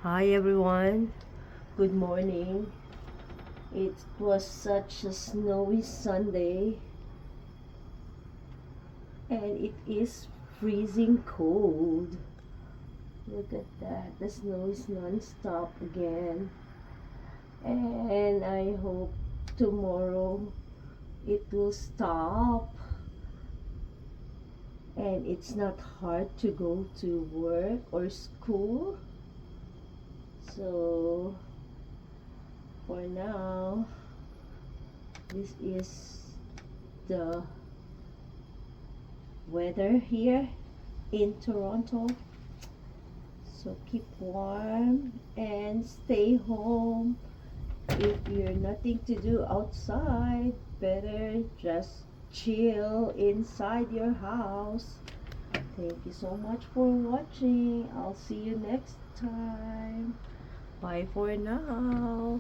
Hi everyone, good morning. It was such a snowy Sunday and it is freezing cold. Look at that, the snow is non-stop again. And I hope tomorrow it will stop and it's not hard to go to work or school. So for now, this is the weather here in Toronto. So keep warm and stay home. If you're nothing to do outside, better just chill inside your house. Thank you so much for watching. I'll see you next time. Bye for now.